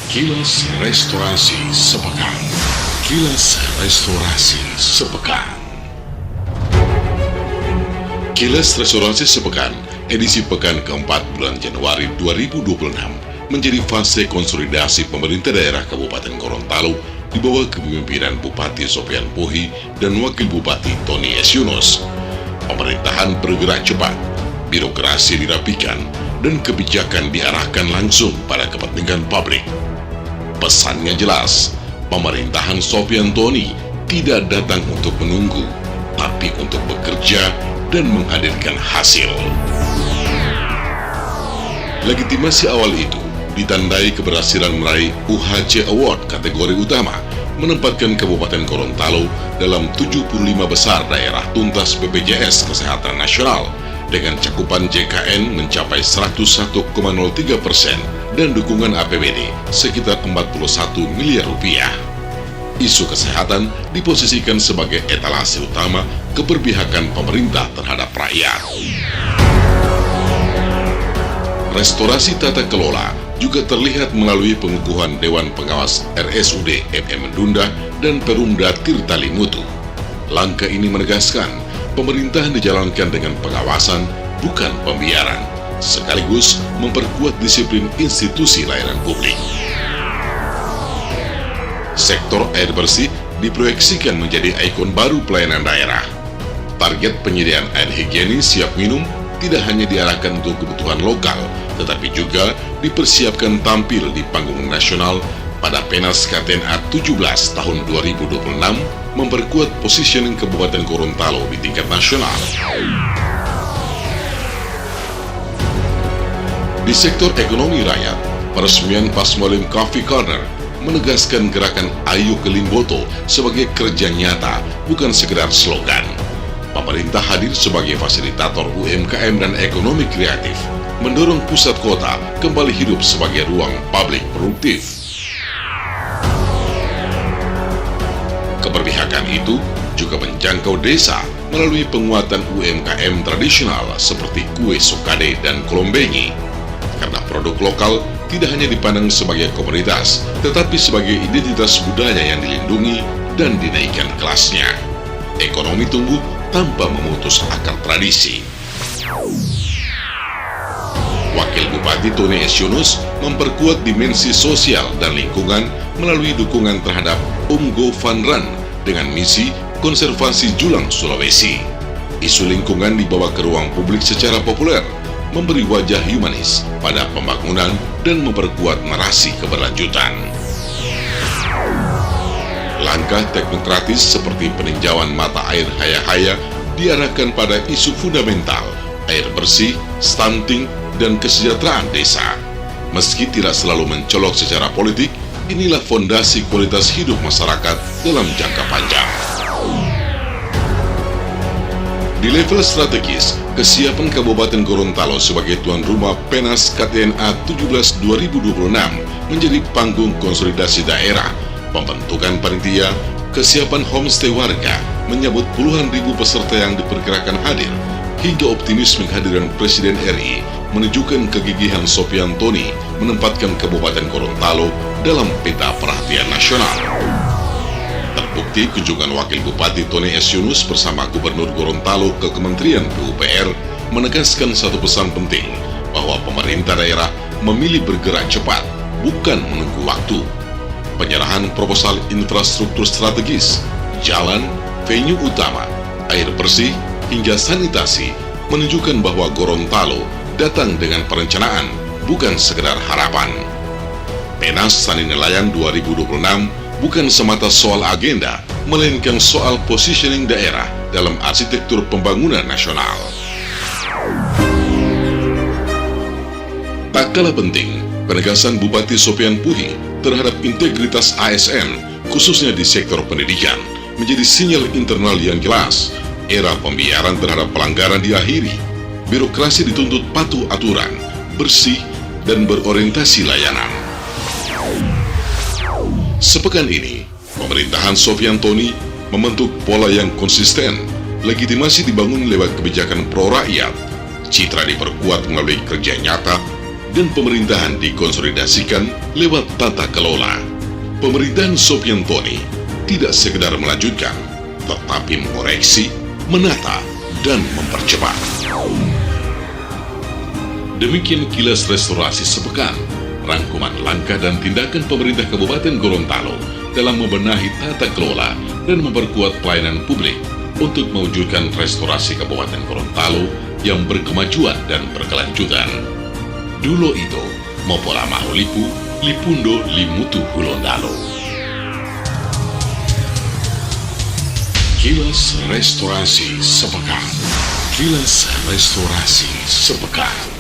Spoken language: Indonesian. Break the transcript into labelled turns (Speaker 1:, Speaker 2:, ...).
Speaker 1: Kilas Restorasi Sepekan. Kilas Restorasi Sepekan. Kilas Restorasi Sepekan, edisi pekan keempat bulan Januari 2026, menjadi fase konsolidasi pemerintah daerah Kabupaten Gorontalo di bawah kepemimpinan Bupati Sofyan Puhi dan Wakil Bupati Tony S. Yunus. Pemerintahan bergerak cepat, birokrasi dirapikan, dan kebijakan diarahkan langsung pada kepentingan publik. Pesannya jelas, pemerintahan Sofyan Tony tidak datang untuk menunggu, tapi untuk bekerja dan menghadirkan hasil. Legitimasi awal itu ditandai keberhasilan meraih UHC Award kategori utama, menempatkan Kabupaten Gorontalo dalam 75 besar daerah tuntas BPJS Kesehatan Nasional dengan cakupan JKN mencapai 101,03% dan dukungan APBD sekitar 41 miliar rupiah. Isu kesehatan diposisikan sebagai etalase utama keberpihakan pemerintah terhadap rakyat. Restorasi tata kelola juga terlihat melalui pengukuhan Dewan Pengawas RSUD MM Mendunda dan Perumda Tirta Limutu. Langkah ini menegaskan pemerintahan dijalankan dengan pengawasan, bukan pembiaran, sekaligus memperkuat disiplin institusi layanan publik. Sektor air bersih diproyeksikan menjadi ikon baru pelayanan daerah. Target penyediaan air higienis siap minum tidak hanya diarahkan untuk kebutuhan lokal, tetapi juga dipersiapkan tampil di panggung nasional pada Penas KTNA 17 tahun 2026, memperkuat positioning Kabupaten Gorontalo di tingkat nasional. Di sektor ekonomi rakyat, peresmian Pasmolim Coffee Corner menegaskan gerakan Ayo ke Limboto sebagai kerja nyata, bukan sekedar slogan. Pemerintah hadir sebagai fasilitator UMKM dan ekonomi kreatif, mendorong pusat kota kembali hidup sebagai ruang publik produktif. Keberpihakan itu juga menjangkau desa melalui penguatan UMKM tradisional seperti kue sokade dan kolombengi. Karena produk lokal tidak hanya dipandang sebagai komoditas, tetapi sebagai identitas budaya yang dilindungi dan dinaikkan kelasnya. Ekonomi tumbuh tanpa memutus akar tradisi. Wakil Bupati Tony S. Yunus memperkuat dimensi sosial dan lingkungan melalui dukungan terhadap Go Fun Run dengan misi konservasi Julang Sulawesi. Isu lingkungan dibawa ke ruang publik secara populer, memberi wajah humanis pada pembangunan dan memperkuat narasi keberlanjutan. Langkah teknokratis seperti peninjauan mata air Hayahaya diarahkan pada isu fundamental, air bersih, stunting, dan kesejahteraan desa. Meski tidak selalu mencolok secara politik, inilah fondasi kualitas hidup masyarakat dalam jangka panjang. Di level strategis, kesiapan Kabupaten Gorontalo sebagai tuan rumah Penas KTNA 17 2026 menjadi panggung konsolidasi daerah, pembentukan panitia, kesiapan homestay warga, menyambut puluhan ribu peserta yang diperkirakan hadir, hingga optimisme kehadiran Presiden RI menunjukkan kegigihan Sofyan Tony menempatkan Kabupaten Gorontalo dalam peta perhatian nasional. Terbukti kunjungan Wakil Bupati Tony S. Yunus bersama Gubernur Gorontalo ke Kementerian PUPR menegaskan satu pesan penting, bahwa pemerintah daerah memilih bergerak cepat, bukan menunggu waktu. Penyerahan proposal infrastruktur strategis, jalan, venue utama, air bersih, hingga sanitasi menunjukkan bahwa Gorontalo datang dengan perencanaan, bukan sekedar harapan. Penas Sani Nelayan 2026 bukan semata soal agenda, melainkan soal positioning daerah dalam arsitektur pembangunan nasional. Tak kalah penting, penegasan Bupati Sofyan Puhi terhadap integritas ASN, khususnya di sektor pendidikan, menjadi sinyal internal yang jelas. Era pembiaran terhadap pelanggaran diakhiri, birokrasi dituntut patuh aturan, bersih, dan berorientasi layanan. Sepekan ini, pemerintahan Sofyan Tony membentuk pola yang konsisten, legitimasi dibangun lewat kebijakan pro rakyat, citra diperkuat melalui kerja nyata, dan pemerintahan dikonsolidasikan lewat tata kelola. Pemerintahan Sopyan Tony tidak sekedar melanjutkan, tetapi mengoreksi, menata, dan mempercepat. Demikian kilas restorasi sepekan, rangkuman langkah dan tindakan pemerintah Kabupaten Gorontalo dalam membenahi tata kelola dan memperkuat pelayanan publik untuk mewujudkan restorasi Kabupaten Gorontalo yang berkemajuan dan berkelanjutan. Dulo itu, Mopola Maholipu, Lipundo Limutu Hulondalo. Kilas Restorasi Sepekan. Kilas Restorasi Sepekan.